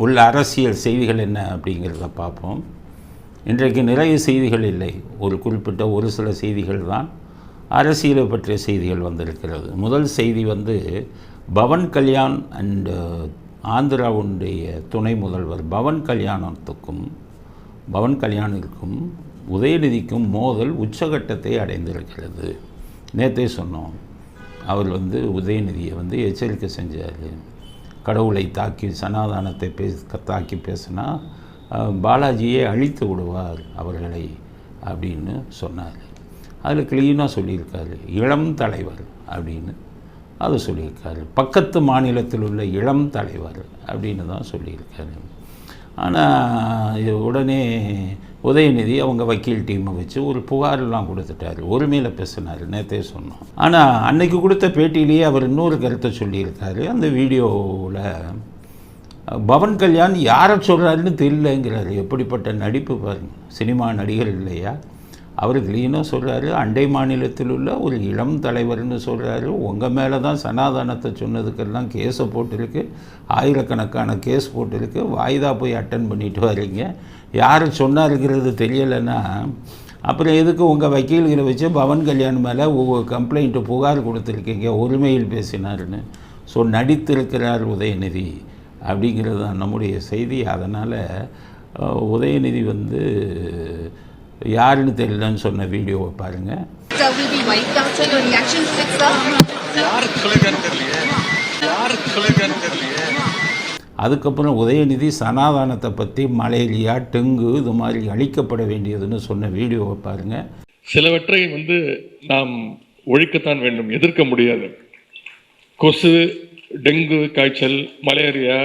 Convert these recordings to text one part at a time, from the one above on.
உள்ள அரசியல் செய்திகள் என்ன அப்படிங்கிறத பார்ப்போம். இன்றைக்கு நிறைய செய்திகள் இல்லை, ஒரு குறிப்பிட்ட ஒரு சில செய்திகள் தான் அரசியலை பற்றிய செய்திகள் வந்திருக்கிறது. முதல் செய்தி பவன் கல்யாண் அண்டு ஆந்திராவுடைய துணை முதல்வர் பவன் கல்யாணிற்கும் உதயநிதிக்கும் மோதல் உச்சகட்டத்தை அடைந்திருக்கிறது. நேற்றே சொன்னோம், அவர் உதயநிதியை எச்சரிக்கை செஞ்சார். கடவுளை தாக்கி சனாதானத்தை தாக்கி பேசினா பாலாஜியை அழித்து விடுவார் அவர்களை அப்படின்னு சொன்னார். அதில் கிளீனாக சொல்லியிருக்காரு, இளம் தலைவர் அப்படின்னு அதை சொல்லியிருக்காரு. பக்கத்து மாநிலத்தில் உள்ள இளம் தலைவர் அப்படின்னு தான் சொல்லியிருக்காரு. ஆனால் உடனே உதயநிதி அவங்க வக்கீல் டீமை வச்சு ஒரு புகாரெல்லாம் கொடுத்துட்டார், ஒருமையில் பேசினார். நேற்றே சொன்னோம். ஆனால் அன்னைக்கு கொடுத்த பேட்டியிலேயே அவர் இன்னொரு கருத்தை சொல்லியிருக்காரு. அந்த வீடியோவில் பவன் கல்யாண் யாரை சொல்கிறாருன்னு தெரியலங்கிறாரு. எப்படிப்பட்ட நடிப்பு பாருங்கள், சினிமா நடிகர் இல்லையா? அவர் கிளீனாக சொல்கிறாரு, அண்டை மாநிலத்தில் உள்ள ஒரு இளம் தலைவர்னு சொல்கிறாரு. உங்கள் மேலே தான் சனாதானத்தை சொன்னதுக்கெல்லாம் கேஸை போட்டிருக்கு, ஆயிரக்கணக்கான கேஸ் போட்டிருக்கு, வாய்தா போய் அட்டன் பண்ணிட்டு வரீங்க. யார் சொன்னாருங்கிறது தெரியலைன்னா அப்புறம் எதுக்கு உங்கள் வக்கீல்களை வச்சு பவன் கல்யாண் மேலே கம்ப்ளைண்ட்டு புகார் கொடுத்துருக்கீங்க ஒருமையில் பேசினாருன்னு? ஸோ நடித்திருக்கிறார் உதயநிதி அப்படிங்கிறது தான் நம்முடைய செய்தி. அதனால் உதயநிதி யாருன்னு தெரியலன்னு சொன்ன வீடியோவை பாருங்கள். அதுக்கப்புறம் உதயநிதி சனாதானத்தை பற்றி மலேரியா, டெங்கு இது மாதிரி அழிக்கப்பட வேண்டியதுன்னு சொன்ன வீடியோவை பாருங்கள். சிலவற்றை நாம் ஒழிக்கத்தான் வேண்டும், எதிர்க்க முடியாது. கொசு, டெங்கு காய்ச்சல், மலேரியா,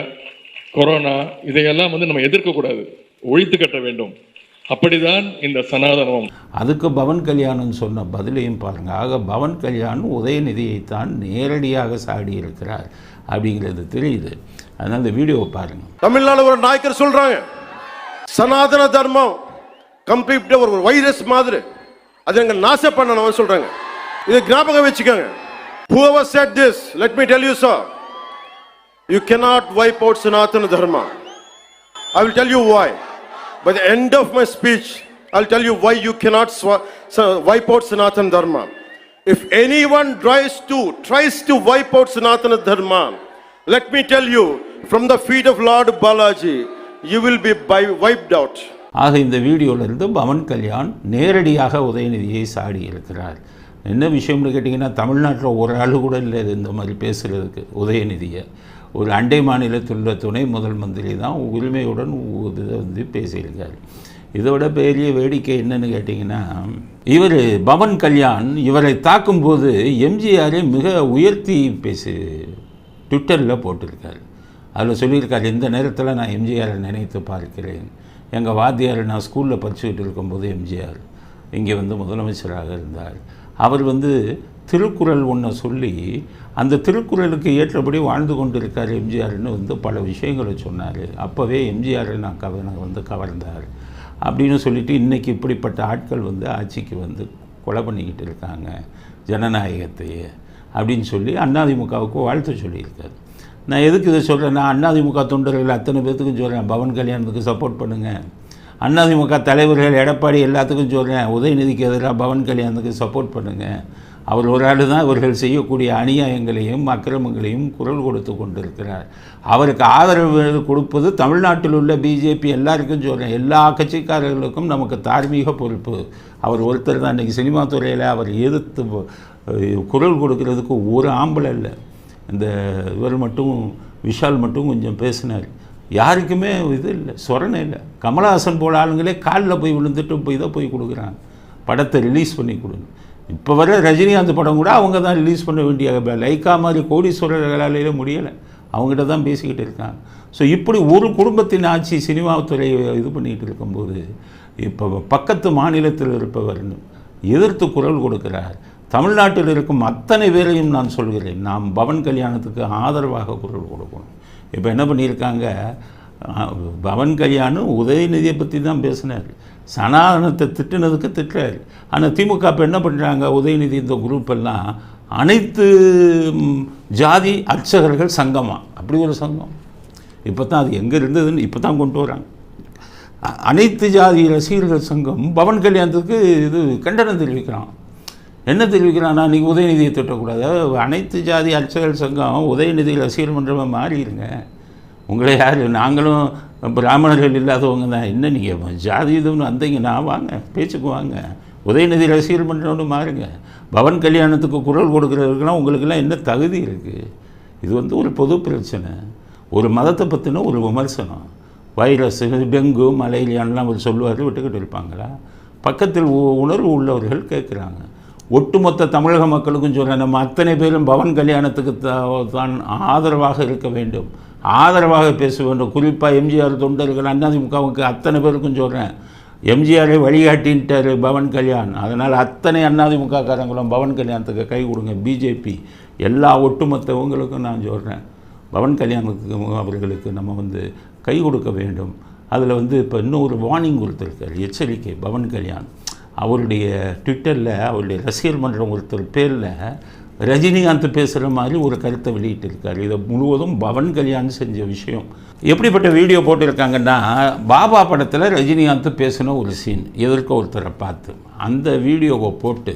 கொரோனா இதையெல்லாம் நம்ம எதிர்க்கக்கூடாது, ஒழித்து கட்ட வேண்டும். அப்படிதான் இந்த சனாதனம். அதுக்கு பவன் கல்யாணன் சொன்ன பதிலையும் பாருங்கள். ஆக பவன் கல்யாண் உதயநிதியைத்தான் நேரடியாக சாடி இருக்கிறார் அப்படிங்கிறது தெரியுது. அதனால் இந்த வீடியோவை பாருங்கள். தமிழ்நாடு ஒரு நாயக்கர் சொல்கிறாங்க, சனாதன தர்மம் கம்ப்ளீட்டாக ஒரு வைரஸ் மாதிரி, அதை எங்கள் நாசம் பண்ணணும் சொல்கிறாங்க. இதை ஞாபகம் வச்சுக்கோங்க. Whoever said this, let me tell you, sir, you cannot wipe out Sanatana Dharma. I will tell you why. By the end of my speech, I will tell you why you cannot wipe out Sanatana Dharma. If anyone tries to wipe out Sanatana Dharma, let me tell you, from the feet of Lord Balaji, you will be wiped out. ஆக இந்த வீடியோவிலிருந்து பவன் கல்யாண் நேரடியாக உதயநிதியை சாடி இருக்கிறார். என்ன விஷயம்னு கேட்டிங்கன்னா, தமிழ்நாட்டில் ஒரு ஆள் கூட இல்லை இந்த மாதிரி பேசுகிறதுக்கு. உதயநிதியை ஒரு அண்டை மாநிலத்தில் உள்ள துணை முதல் மந்திரி தான் உரிமையுடன் இதை பேசியிருக்கார். இதோட பெரிய வேடிக்கை என்னன்னு கேட்டிங்கன்னா, இவர் பவன் கல்யாண் இவரை தாக்கும்போது எம்ஜிஆரை மிக உயர்த்தி பேசி ட்விட்டரில் போட்டிருக்கார். அதில் சொல்லியிருக்கார், இந்த நேரத்தில் நான் எம்ஜிஆரை நினைத்து பார்க்கிறேன். எங்கள் வாத்தியார் நான் ஸ்கூலில் படிச்சுக்கிட்டு இருக்கும்போது எம்ஜிஆர் இங்கே முதலமைச்சராக இருந்தார். அவர் திருக்குறள் ஒன்றை சொல்லி அந்த திருக்குறளுக்கு ஏற்றபடி வாழ்ந்து கொண்டிருக்கார் எம்ஜிஆர்னு பல விஷயங்களை சொன்னார். அப்போவே எம்ஜிஆரை நான் கவர்ந்தார் அப்படின்னு சொல்லிட்டு இன்றைக்கி இப்படிப்பட்ட ஆட்கள் ஆட்சிக்கு கொலை பண்ணிக்கிட்டு இருக்காங்க ஜனநாயகத்தையே அப்படின்னு சொல்லி அதிமுகவுக்கு வாழ்த்து சொல்லியிருக்காரு. நான் எதுக்கு இதை சொல்கிறேன்னா, அதிமுக தொண்டர்கள் அத்தனை பேர்த்துக்கும் சொல்கிறேன், பவன் கல்யாணத்துக்கு சப்போர்ட் பண்ணுங்கள். அதிமுக தலைவர்கள் எடப்பாடி எல்லாத்துக்கும் சொல்கிறேன், உதயநிதிக்கு எதிராக பவன் கல்யாணத்துக்கு சப்போர்ட் பண்ணுங்கள். அவர் ஒரு ஆள் தான் இவர்கள் செய்யக்கூடிய அநியாயங்களையும் அக்கிரமங்களையும் குரல் கொடுத்து கொண்டிருக்கிறார். அவருக்கு ஆதரவு கொடுப்பது தமிழ்நாட்டில் உள்ள பிஜேபி எல்லாருக்கும் சொல்கிறேன், எல்லா கட்சிக்காரர்களுக்கும் நமக்கு தார்மீக பொறுப்பு. அவர் ஒருத்தர் தான் இன்றைக்கி சினிமா துறையில் அவர் எதிர்த்து குரல் கொடுக்கறதுக்கு ஒரு ஆம்பளை இல்லை. இந்த இவர் மட்டும் விஷால் மட்டும் கொஞ்சம் பேசினார். யாருக்குமே இது இல்லை, சொரணை இல்லை. கமலஹாசன் போல ஆளுங்களே காலில் போய் விழுந்துட்டு இதை போய் கொடுக்குறாங்க, படத்தை ரிலீஸ் பண்ணி கொடுங்க. இப்போ வர ரஜினிகாந்த் படம் கூட அவங்க தான் ரிலீஸ் பண்ண வேண்டிய, லைக்கா மாதிரி கோடீஸ்வரர்களாலேயே முடியலை, அவங்ககிட்ட தான் பேசிக்கிட்டு இருக்காங்க. ஸோ இப்படி ஒரு குடும்பத்தின் ஆட்சி சினிமா துறையை இது பண்ணிகிட்டு இருக்கும்போது இப்போ பக்கத்து மாநிலத்தில் இருப்பவர் எதிர்த்து குரல் கொடுக்கிறார். தமிழ்நாட்டில் இருக்கும் அத்தனை பேரையும் நான் சொல்கிறேன், நாம் பவன் கல்யாணத்துக்கு ஆதரவாக குரல் கொடுக்கணும். இப்போ என்ன பண்ணியிருக்காங்க, பவன் கல்யாணும் உதயநிதியை பற்றி தான் பேசினார், சனாதனத்தை திட்டினதுக்கு திட்டுறாரு. ஆனால் திமுக இப்போ என்ன பண்ணுறாங்க, உதயநிதி இந்த குரூப் எல்லாம் அனைத்து ஜாதி அர்ச்சகர்கள் சங்கமாக, அப்படி ஒரு சங்கம். இப்போ தான் அது எங்கே இருந்ததுன்னு இப்போ தான் கொண்டு வராங்க. அனைத்து ஜாதி ரசிகர்கள் சங்கம் பவன் கல்யாணத்துக்கு இது கண்டனம் தெரிவிக்கிறான். என்ன தெரிவிக்கிறான்னா, நீங்கள் உதயநிதியை திட்டக்கூடாது. அனைத்து ஜாதி அர்ச்சகர்கள் சங்கம் உதயநிதி ரசிகர் மன்றமாக மாறிடுங்க. உங்களை யார், நாங்களும் பிராமணர்கள் இல்லாதவங்க தான், என்ன நீங்கள் ஜாதி இதுன்னு வந்தீங்கன்னா வாங்க பேச்சுக்கு வாங்க, உதயநிதி ரசிகர் மன்றம்னு மாறுங்க. பவன் கல்யாணத்துக்கு குரல் கொடுக்குறதுக்கெல்லாம் உங்களுக்கெல்லாம் என்ன தகுதி இருக்குது? இது ஒரு பொது பிரச்சனை. ஒரு மதத்தை பற்றின ஒரு விமர்சனம். வைரஸ், டெங்கு, மலேரியான்லாம் அவர் சொல்லுவார், விட்டுக்கிட்டு இருப்பாங்களா? பக்கத்தில் உணர்வு உள்ளவர்கள் கேட்குறாங்க. ஒட்டுமொத்த தமிழக மக்களுக்கும் சொல்கிறேன், நம்ம அத்தனை பேரும் பவன் கல்யாணத்துக்கு தான் ஆதரவாக இருக்க வேண்டும், ஆதரவாக பேச வேண்டும். குறிப்பாக எம்ஜிஆர் தொண்டர்கள், அதிமுகவுக்கு அத்தனை பேருக்கும் சொல்கிறேன், எம்ஜிஆரை வழிகாட்டின்ட்டார் பவன் கல்யாண். அதனால் அத்தனை அதிமுககாரங்களும் பவன் கல்யாணத்துக்கு கை கொடுங்க. பிஜேபி எல்லா ஒட்டுமொத்தவங்களுக்கும் நான் சொல்கிறேன், பவன் கல்யாணுக்கு அவர்களுக்கு நம்ம கை கொடுக்க வேண்டும். அதில் இப்போ இன்னும் ஒரு வார்னிங் கொடுத்துருக்கார், எச்சரிக்கை. பவன் கல்யாண் அவருடைய ட்விட்டரில் அவருடைய ரசிகர் மன்றம் ஒருத்தர் பேரில் ரஜினிகாந்த் பேசுகிற மாதிரி ஒரு கருத்தை வெளியிட்டிருக்கார். இதை முழுவதும் பவன் கல்யாண் செஞ்ச விஷயம். எப்படிப்பட்ட வீடியோ போட்டிருக்காங்கன்னா, பாபா படத்தில் ரஜினிகாந்த் பேசின ஒரு சீன் எதற்கோ ஒருத்தரை பார்த்து அந்த வீடியோவை போட்டு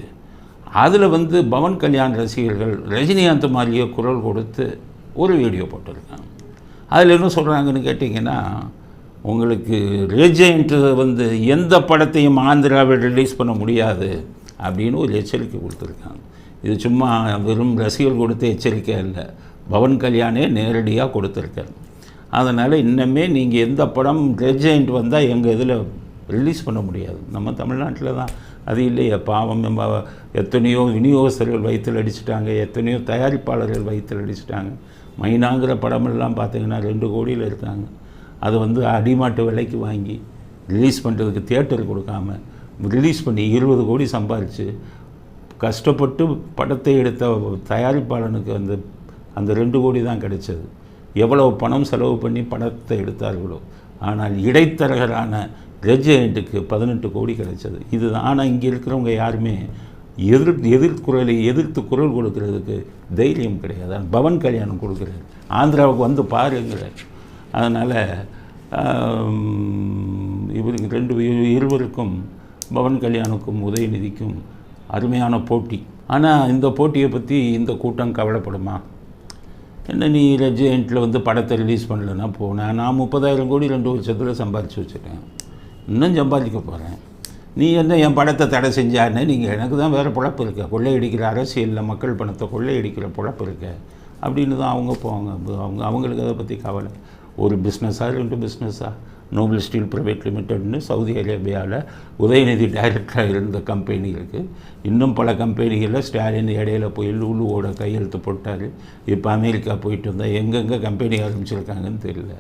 அதில் பவன் கல்யாண் ரசிகர்கள் ரஜினிகாந்த் மாதிரியே குரல் கொடுத்து ஒரு வீடியோ போட்டிருக்காங்க. அதில் என்ன சொல்கிறாங்கன்னு கேட்டிங்கன்னா, உங்களுக்கு ரெஜெண்ட் எந்த படத்தையும் ஆந்திராவில் ரிலீஸ் பண்ண முடியாது அப்படின்னு ஒரு எச்சரிக்கை கொடுத்துருக்காங்க. இது சும்மா வெறும் ரசிகர்கள் கொடுத்த எச்சரிக்கை இல்லை, பவன் கல்யாணே நேரடியாக கொடுத்துருக்காரு. அதனால் இன்னமே நீங்கள் எந்த படம் ரெஜெண்ட் வந்தால் எங்கள் இதில் ரிலீஸ் பண்ண முடியாது. நம்ம தமிழ்நாட்டில் தான் அது இல்லையே, பாவம். எத்தனையோ விநியோகஸ்தர்கள் வயிற்றில் அடிச்சுட்டாங்க, எத்தனையோ தயாரிப்பாளர்கள் வயிற்றில் அடிச்சுட்டாங்க. மைனாங்கிற படமெல்லாம் பார்த்திங்கன்னா 2 கோடியில் இருக்காங்க. அது அடிமாட்டு விலைக்கு வாங்கி ரிலீஸ் பண்ணுறதுக்கு தியேட்டர் கொடுக்காம ரிலீஸ் பண்ணி 20 கோடி சம்பாரித்து கஷ்டப்பட்டு படத்தை எடுத்த தயாரிப்பாளனுக்கு அந்த 2 கோடி தான் கிடைச்சது. எவ்வளவு பணம் செலவு பண்ணி படத்தை எடுத்தார்களோ. ஆனால் இடைத்தரகரான ரெஜெண்ட்டுக்கு 18 கோடி கிடைச்சது. இதுதான். ஆனால் இங்கே இருக்கிறவங்க யாருமே எதிர்த்து குரல் கொடுக்கறதுக்கு தைரியம் கிடையாது. பவன் கல்யாணம் கொடுக்குறாரு, ஆந்திராவுக்கு பாருங்கிறார். அதனால் இருவருக்கும் பவன் கல்யாணுக்கும் உதயநிதிக்கும் அருமையான போட்டி. ஆனால் இந்த போட்டியை பற்றி இந்த கூட்டம் கவலைப்படுமா? என்ன நீ ரெஜெண்ட்டில் படத்தை ரிலீஸ் பண்ணலன்னா போனேன், நான் 30,000 கோடி 2 வருஷத்தில் சம்பாரித்து வச்சுட்டேன், இன்னும் சம்பாதிக்க போகிறேன், நீ என்ன என் படத்தை தடை செஞ்சானே? நீங்கள் எனக்கு தான் வேறு பொழப்பு இருக்க, கொள்ளையடிக்கிற அரசியலில் மக்கள் பணத்தை கொள்ளையடிக்கிற பொழப்பு இருக்க அப்படின்னு தான் அவங்க போவாங்க. அவங்களுக்கு அதை பற்றி கவலை. ஒரு பிஸ்னஸாக 2 பிஸ்னஸாக நோபல் ஸ்டீல் பிரைவேட் லிமிடெட்னு சவுதி அரேபியாவில் உதயநிதி டைரக்டராக இருந்த கம்பெனி இருக்குது. இன்னும் பல கம்பெனிகளில் ஸ்டாலின் இடையில போய் லூலுவோட கையெழுத்து போட்டார். இப்போ அமெரிக்கா போயிட்டு வந்தால் எங்கெங்கே கம்பெனி ஆரம்பிச்சிருக்காங்கன்னு தெரியல.